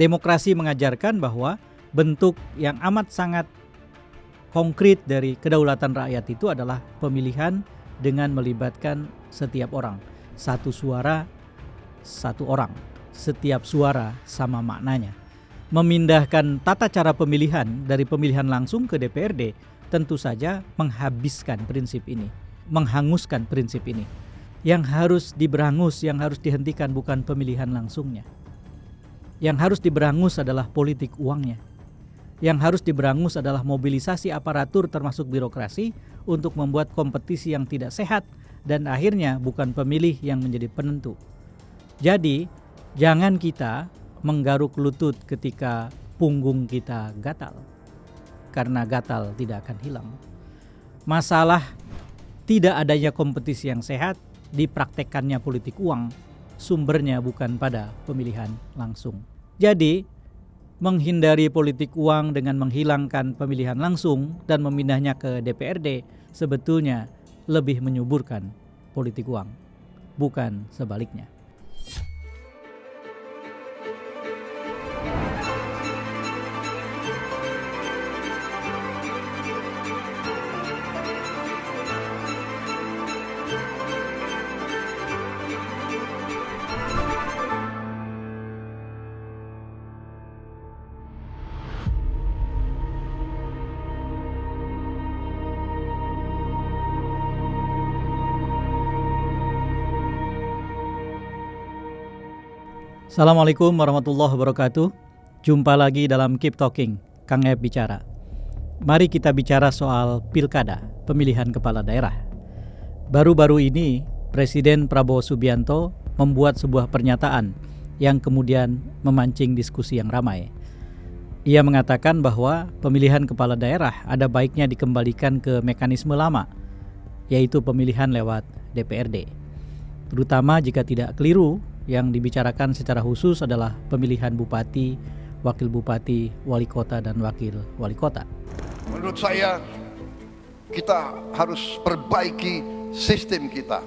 Demokrasi mengajarkan bahwa bentuk yang amat sangat konkret dari kedaulatan rakyat itu adalah pemilihan dengan melibatkan setiap orang. Satu suara, satu orang. Setiap suara sama maknanya. Memindahkan tata cara pemilihan dari pemilihan langsung ke DPRD tentu saja menghabiskan prinsip ini, menghanguskan prinsip ini. Yang harus diberangus, yang harus dihentikan bukan pemilihan langsungnya. Yang harus diberangus adalah politik uangnya. Yang harus diberangus adalah mobilisasi aparatur termasuk birokrasi untuk membuat kompetisi yang tidak sehat dan akhirnya bukan pemilih yang menjadi penentu. Jadi, jangan kita menggaruk lutut ketika punggung kita gatal. Karena gatal tidak akan hilang. Masalah tidak adanya kompetisi yang sehat, dipraktekkannya politik uang, sumbernya bukan pada pemilihan langsung. Jadi, menghindari politik uang dengan menghilangkan pemilihan langsung dan memindahnya ke DPRD sebetulnya lebih menyuburkan politik uang, bukan sebaliknya. Assalamualaikum warahmatullahi wabarakatuh. Jumpa lagi dalam Keep Talking, Kang Ep bicara. Mari kita bicara soal pilkada, pemilihan kepala daerah. Baru-baru ini Presiden Prabowo Subianto membuat sebuah pernyataan yang kemudian memancing diskusi yang ramai. Ia mengatakan bahwa pemilihan kepala daerah ada baiknya dikembalikan ke mekanisme lama, yaitu pemilihan lewat DPRD. Terutama jika tidak keliru, yang dibicarakan secara khusus adalah pemilihan bupati, wakil bupati, wali kota, dan wakil wali kota. Menurut saya, kita harus perbaiki sistem kita.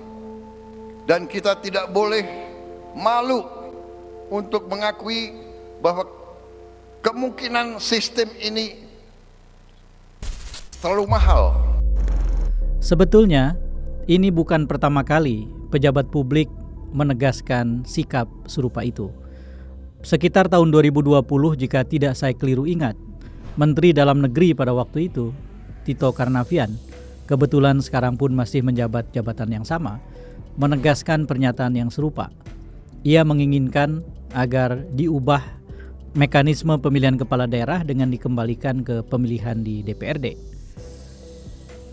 Dan kita tidak boleh malu untuk mengakui bahwa kemungkinan sistem ini terlalu mahal. Sebetulnya, ini bukan pertama kali pejabat publik menegaskan sikap serupa itu. Sekitar tahun 2020 jika tidak saya keliru ingat, Menteri Dalam Negeri pada waktu itu, Tito Karnavian, kebetulan sekarang pun masih menjabat jabatan yang sama, menegaskan pernyataan yang serupa. Ia menginginkan agar diubah mekanisme pemilihan kepala daerah dengan dikembalikan ke pemilihan di DPRD.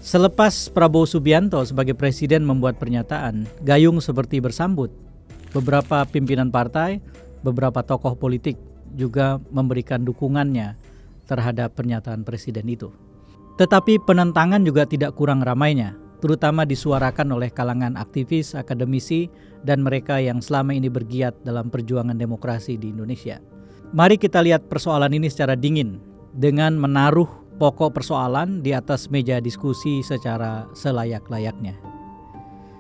Selepas Prabowo Subianto sebagai presiden membuat pernyataan, gayung seperti bersambut. Beberapa pimpinan partai, beberapa tokoh politik juga memberikan dukungannya terhadap pernyataan presiden itu. Tetapi penentangan juga tidak kurang ramainya, terutama disuarakan oleh kalangan aktivis, akademisi, dan mereka yang selama ini bergiat dalam perjuangan demokrasi di Indonesia. Mari kita lihat persoalan ini secara dingin dengan menaruh pokok persoalan di atas meja diskusi secara selayak-layaknya.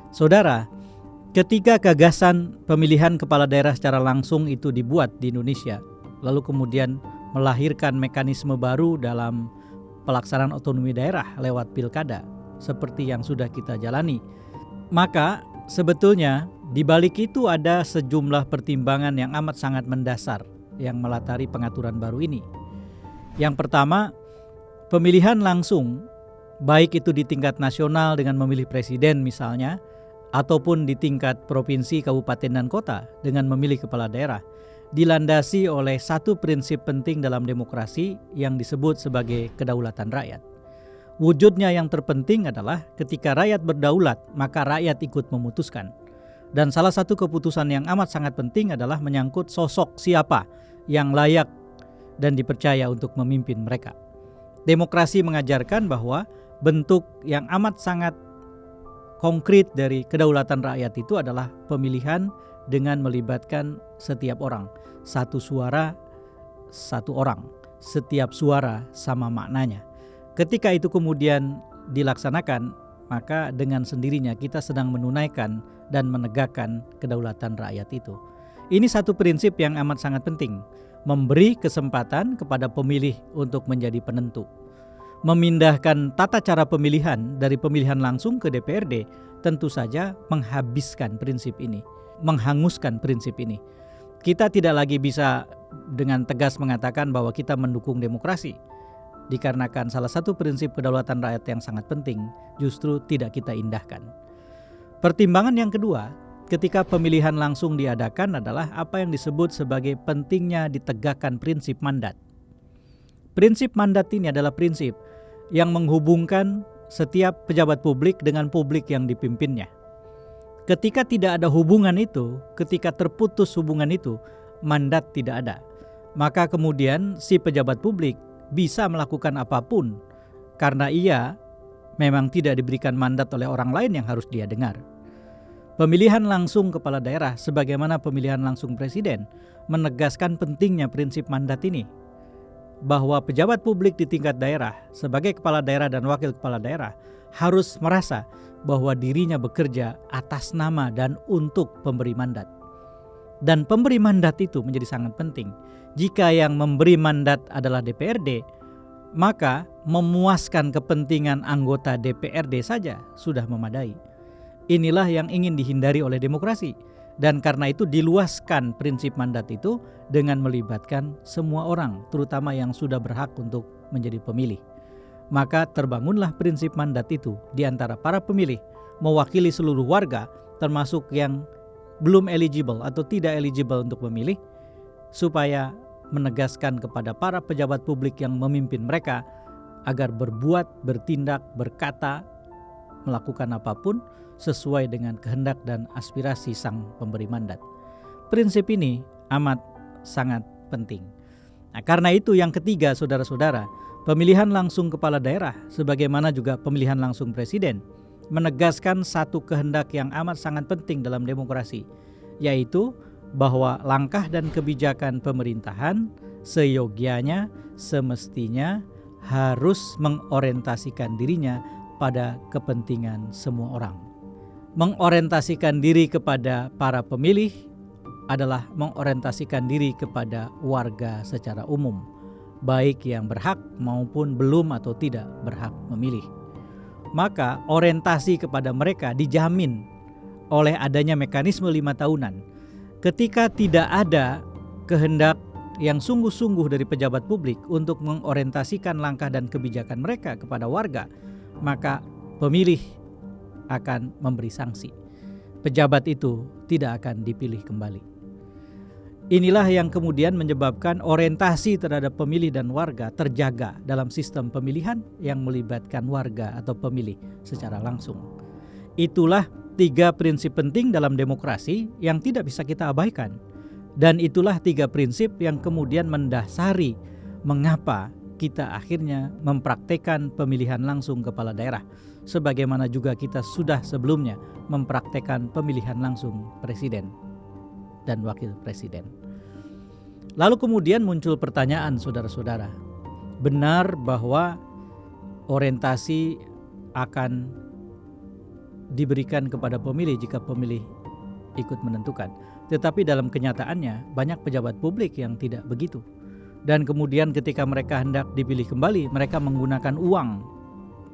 Saudara, ketika gagasan pemilihan kepala daerah secara langsung itu dibuat di Indonesia, lalu kemudian melahirkan mekanisme baru dalam pelaksanaan otonomi daerah lewat pilkada, seperti yang sudah kita jalani, maka sebetulnya di balik itu ada sejumlah pertimbangan yang amat sangat mendasar yang melatari pengaturan baru ini. Yang pertama, pemilihan langsung, baik itu di tingkat nasional dengan memilih presiden misalnya, ataupun di tingkat provinsi, kabupaten, dan kota dengan memilih kepala daerah, dilandasi oleh satu prinsip penting dalam demokrasi yang disebut sebagai kedaulatan rakyat. Wujudnya yang terpenting adalah ketika rakyat berdaulat, maka rakyat ikut memutuskan. Dan salah satu keputusan yang amat sangat penting adalah menyangkut sosok siapa yang layak dan dipercaya untuk memimpin mereka. Demokrasi mengajarkan bahwa bentuk yang amat sangat konkret dari kedaulatan rakyat itu adalah pemilihan dengan melibatkan setiap orang. Satu suara, satu orang. Setiap suara sama maknanya. Ketika itu kemudian dilaksanakan, maka dengan sendirinya kita sedang menunaikan dan menegakkan kedaulatan rakyat itu. Ini satu prinsip yang amat sangat penting. memberi kesempatan kepada pemilih untuk menjadi penentu. Memindahkan tata cara pemilihan dari pemilihan langsung ke DPRD tentu saja menghabiskan prinsip ini, menghanguskan prinsip ini. Kita tidak lagi bisa dengan tegas mengatakan bahwa kita mendukung demokrasi, dikarenakan salah satu prinsip kedaulatan rakyat yang sangat penting justru tidak kita indahkan. Pertimbangan yang kedua, ketika pemilihan langsung diadakan adalah apa yang disebut sebagai pentingnya ditegakkan prinsip mandat. Prinsip mandat ini adalah prinsip yang menghubungkan setiap pejabat publik dengan publik yang dipimpinnya. Ketika tidak ada hubungan itu, ketika terputus hubungan itu, mandat tidak ada. Maka kemudian si pejabat publik bisa melakukan apapun karena ia memang tidak diberikan mandat oleh orang lain yang harus dia dengar. Pemilihan langsung kepala daerah sebagaimana pemilihan langsung presiden menegaskan pentingnya prinsip mandat ini, bahwa pejabat publik di tingkat daerah sebagai kepala daerah dan wakil kepala daerah harus merasa bahwa dirinya bekerja atas nama dan untuk pemberi mandat. Dan pemberi mandat itu menjadi sangat penting. Jika yang memberi mandat adalah DPRD, maka memuaskan kepentingan anggota DPRD saja sudah memadai. Inilah yang ingin dihindari oleh demokrasi. Dan karena itu diluaskan prinsip mandat itu dengan melibatkan semua orang, terutama yang sudah berhak untuk menjadi pemilih. Maka terbangunlah prinsip mandat itu di antara para pemilih, mewakili seluruh warga, termasuk yang belum eligible atau tidak eligible untuk memilih, supaya menegaskan kepada para pejabat publik yang memimpin mereka agar berbuat, bertindak, berkata, melakukan apapun sesuai dengan kehendak dan aspirasi sang pemberi mandat. Prinsip ini amat sangat penting. Nah, karena itu yang ketiga, saudara-saudara, pemilihan langsung kepala daerah sebagaimana juga pemilihan langsung presiden menegaskan satu kehendak yang amat sangat penting dalam demokrasi, yaitu bahwa langkah dan kebijakan pemerintahan seyogianya, semestinya harus mengorientasikan dirinya pada kepentingan semua orang. Mengorientasikan diri kepada para pemilih adalah mengorientasikan diri kepada warga secara umum, baik yang berhak maupun belum atau tidak berhak memilih. Maka orientasi kepada mereka dijamin oleh adanya mekanisme 5 tahunan. Ketika tidak ada kehendak yang sungguh-sungguh dari pejabat publik untuk mengorientasikan langkah dan kebijakan mereka kepada warga, maka pemilih akan memberi sanksi. Pejabat itu tidak akan dipilih kembali. Inilah yang kemudian menyebabkan orientasi terhadap pemilih dan warga terjaga dalam sistem pemilihan yang melibatkan warga atau pemilih secara langsung. Itulah 3 prinsip penting dalam demokrasi yang tidak bisa kita abaikan. Dan itulah 3 prinsip yang kemudian mendasari mengapa kita akhirnya mempraktekkan pemilihan langsung kepala daerah, sebagaimana juga kita sudah sebelumnya mempraktekkan pemilihan langsung presiden dan wakil presiden. Lalu kemudian muncul pertanyaan, saudara-saudara, benar bahwa orientasi akan diberikan kepada pemilih jika pemilih ikut menentukan. Tetapi dalam kenyataannya banyak pejabat publik yang tidak begitu. Dan kemudian ketika mereka hendak dipilih kembali, mereka menggunakan uang,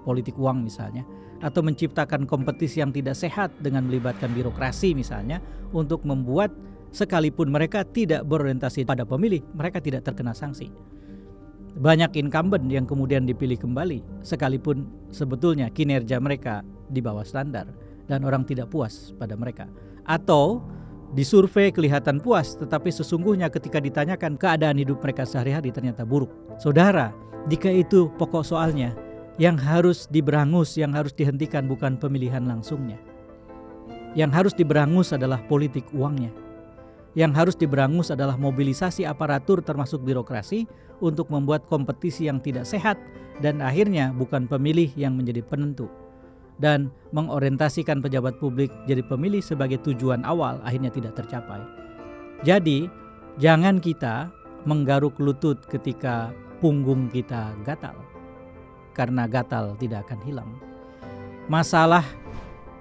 politik uang misalnya, atau menciptakan kompetisi yang tidak sehat dengan melibatkan birokrasi misalnya, untuk membuat sekalipun mereka tidak berorientasi pada pemilih, mereka tidak terkena sanksi. Banyak incumbent yang kemudian dipilih kembali, sekalipun sebetulnya kinerja mereka di bawah standar dan orang tidak puas pada mereka. Atau disurvei kelihatan puas, tetapi sesungguhnya ketika ditanyakan keadaan hidup mereka sehari-hari ternyata buruk. Saudara, jika itu pokok soalnya, yang harus diberangus, yang harus dihentikan bukan pemilihan langsungnya. Yang harus diberangus adalah politik uangnya. Yang harus diberangus adalah mobilisasi aparatur termasuk birokrasi untuk membuat kompetisi yang tidak sehat dan akhirnya bukan pemilih yang menjadi penentu. Dan mengorientasikan pejabat publik jadi pemilih sebagai tujuan awal akhirnya tidak tercapai. Jadi jangan kita menggaruk lutut ketika punggung kita gatal, karena gatal tidak akan hilang. Masalah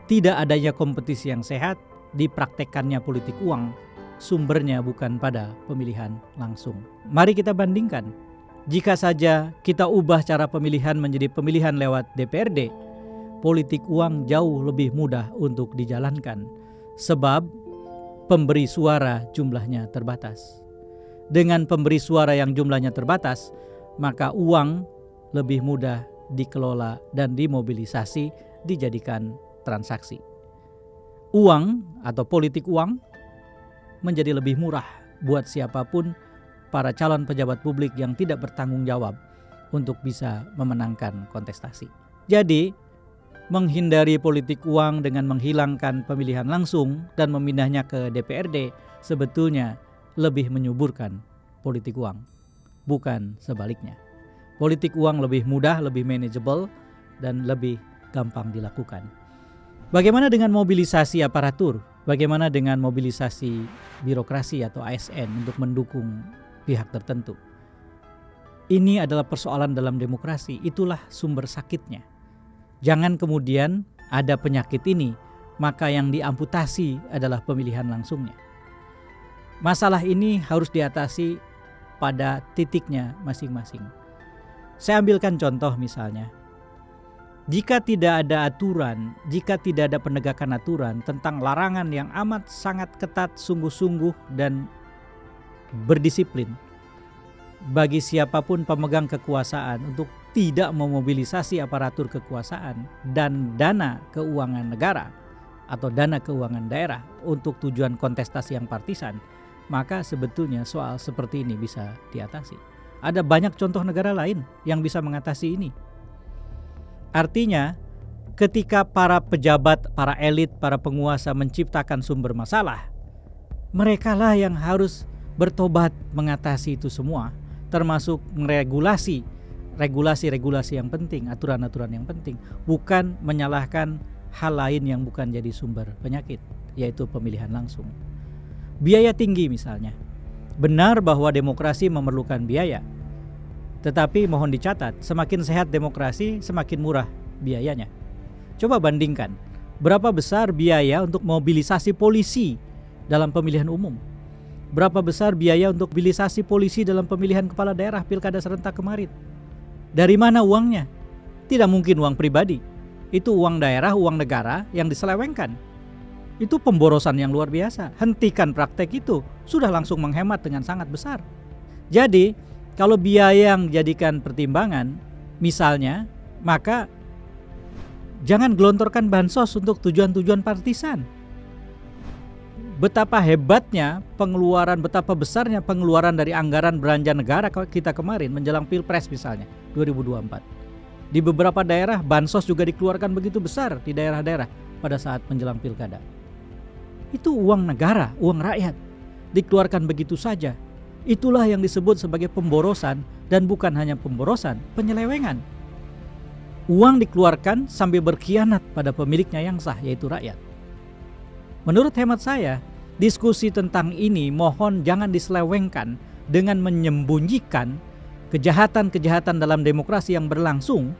tidak adanya kompetisi yang sehat, dipraktekkannya politik uang sumbernya bukan pada pemilihan langsung. Mari kita bandingkan. Jika saja kita ubah cara pemilihan menjadi pemilihan lewat DPRD, politik uang jauh lebih mudah untuk dijalankan, sebab pemberi suara jumlahnya terbatas. Dengan pemberi suara yang jumlahnya terbatas, maka uang lebih mudah dikelola dan dimobilisasi, dijadikan transaksi. Uang atau politik uang menjadi lebih murah buat siapapun para calon pejabat publik yang tidak bertanggung jawab untuk bisa memenangkan kontestasi. Jadi, menghindari politik uang dengan menghilangkan pemilihan langsung dan memindahnya ke DPRD sebetulnya lebih menyuburkan politik uang, bukan sebaliknya. Politik uang lebih mudah, lebih manageable, dan lebih gampang dilakukan. Bagaimana dengan mobilisasi aparatur? Bagaimana dengan mobilisasi birokrasi atau ASN untuk mendukung pihak tertentu? Ini adalah persoalan dalam demokrasi, itulah sumber sakitnya. Jangan kemudian ada penyakit ini, maka yang diamputasi adalah pemilihan langsungnya. Masalah ini harus diatasi pada titiknya masing-masing. Saya ambilkan contoh misalnya. Jika tidak ada aturan, jika tidak ada penegakan aturan tentang larangan yang amat sangat ketat, sungguh-sungguh dan berdisiplin bagi siapapun pemegang kekuasaan untuk tidak memobilisasi aparatur kekuasaan dan dana keuangan negara atau dana keuangan daerah untuk tujuan kontestasi yang partisan, maka sebetulnya soal seperti ini bisa diatasi. Ada banyak contoh negara lain yang bisa mengatasi ini. Artinya, ketika para pejabat, para elit, para penguasa menciptakan sumber masalah, merekalah yang harus bertobat mengatasi itu semua, termasuk regulasi yang penting, aturan-aturan yang penting, bukan menyalahkan hal lain yang bukan jadi sumber penyakit, yaitu pemilihan langsung. Biaya tinggi misalnya. Benar bahwa demokrasi memerlukan biaya, tetapi mohon dicatat, semakin sehat demokrasi, semakin murah biayanya. Coba bandingkan, berapa besar biaya untuk mobilisasi polisi dalam pemilihan umum? Berapa besar biaya untuk mobilisasi polisi dalam pemilihan kepala daerah pilkada serentak kemarin? Dari mana uangnya? Tidak mungkin uang pribadi. Itu uang daerah, uang negara yang diselewengkan. Itu pemborosan yang luar biasa. Hentikan praktek itu, sudah langsung menghemat dengan sangat besar. Jadi, kalau biaya yang dijadikan pertimbangan, misalnya, maka jangan gelontorkan bansos untuk tujuan-tujuan partisan. Betapa hebatnya pengeluaran, betapa besarnya pengeluaran dari anggaran belanja negara kita kemarin menjelang Pilpres misalnya 2024. Di beberapa daerah bansos juga dikeluarkan begitu besar di daerah-daerah pada saat menjelang pilkada. Itu uang negara, uang rakyat dikeluarkan begitu saja. Itulah yang disebut sebagai pemborosan, dan bukan hanya pemborosan, penyelewengan. Uang dikeluarkan sambil berkhianat pada pemiliknya yang sah, yaitu rakyat. Menurut hemat saya, diskusi tentang ini mohon jangan diselewengkan dengan menyembunyikan kejahatan-kejahatan dalam demokrasi yang berlangsung,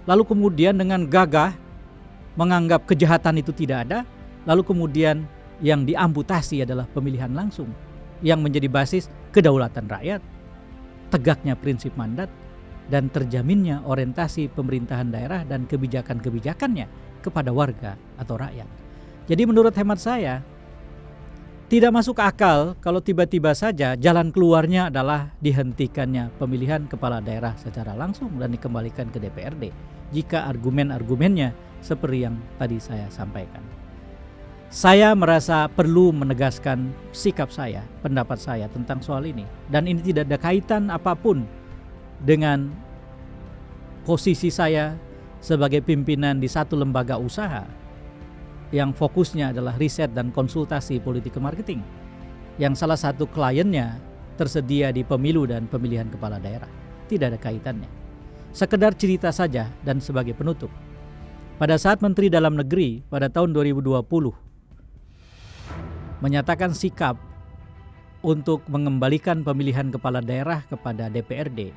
lalu kemudian dengan gagah menganggap kejahatan itu tidak ada, lalu kemudian yang diamputasi adalah pemilihan langsung yang menjadi basis kedaulatan rakyat, tegaknya prinsip mandat, dan terjaminnya orientasi pemerintahan daerah dan kebijakan-kebijakannya kepada warga atau rakyat. Jadi menurut hemat saya, tidak masuk akal kalau tiba-tiba saja jalan keluarnya adalah dihentikannya pemilihan kepala daerah secara langsung dan dikembalikan ke DPRD jika argumen-argumennya seperti yang tadi saya sampaikan. Saya merasa perlu menegaskan sikap saya, pendapat saya tentang soal ini, dan ini tidak ada kaitan apapun dengan posisi saya sebagai pimpinan di satu lembaga usaha yang fokusnya adalah riset dan konsultasi politik marketing, yang salah satu kliennya tersedia di pemilu dan pemilihan kepala daerah. Tidak ada kaitannya. Sekedar cerita saja dan sebagai penutup. Pada saat Menteri Dalam Negeri pada tahun 2020 menyatakan sikap untuk mengembalikan pemilihan kepala daerah kepada DPRD,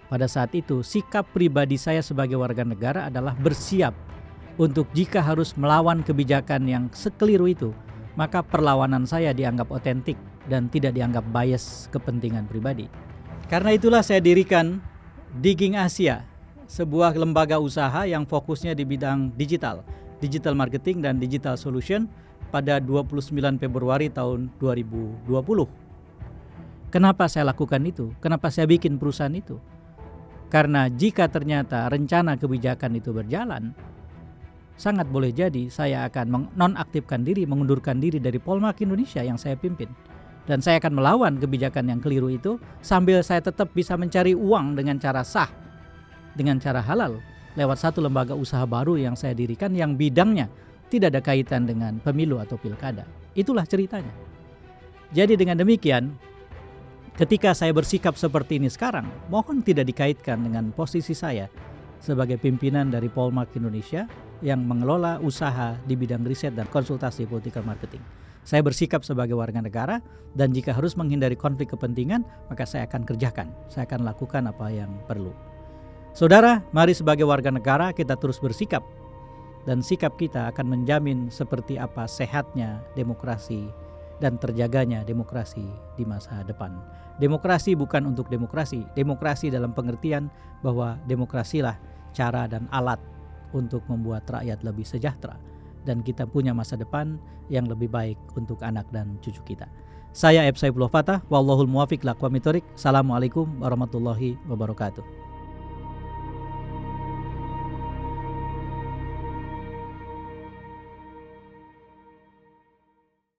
pada saat itu sikap pribadi saya sebagai warga negara adalah bersiap untuk jika harus melawan kebijakan yang sekeliru itu, maka perlawanan saya dianggap otentik dan tidak dianggap bias kepentingan pribadi. Karena itulah saya dirikan Digging Asia, sebuah lembaga usaha yang fokusnya di bidang digital marketing dan digital solution pada 29 Februari tahun 2020. Kenapa saya lakukan itu? Kenapa saya bikin perusahaan itu? Karena jika ternyata rencana kebijakan itu berjalan, sangat boleh jadi saya akan menonaktifkan diri, mengundurkan diri dari Polmark Indonesia yang saya pimpin. Dan saya akan melawan kebijakan yang keliru itu sambil saya tetap bisa mencari uang dengan cara sah, dengan cara halal, lewat satu lembaga usaha baru yang saya dirikan yang bidangnya tidak ada kaitan dengan pemilu atau pilkada. Itulah ceritanya. Jadi dengan demikian, ketika saya bersikap seperti ini sekarang, mohon tidak dikaitkan dengan posisi saya sebagai pimpinan dari Polmark Indonesia yang mengelola usaha di bidang riset dan konsultasi political marketing. Saya bersikap sebagai warga negara dan jika harus menghindari konflik kepentingan, maka saya akan kerjakan. Saya akan lakukan apa yang perlu. Saudara, mari sebagai warga negara kita terus bersikap. Dan sikap kita akan menjamin seperti apa sehatnya demokrasi dan terjaganya demokrasi di masa depan. Demokrasi bukan untuk demokrasi. Demokrasi dalam pengertian bahwa demokrasilah cara dan alat untuk membuat rakyat lebih sejahtera. Dan kita punya masa depan yang lebih baik untuk anak dan cucu kita. Saya F. Saifullah Fatah, wallahul muwafiq ila aqwamit thoriq. Assalamualaikum warahmatullahi wabarakatuh.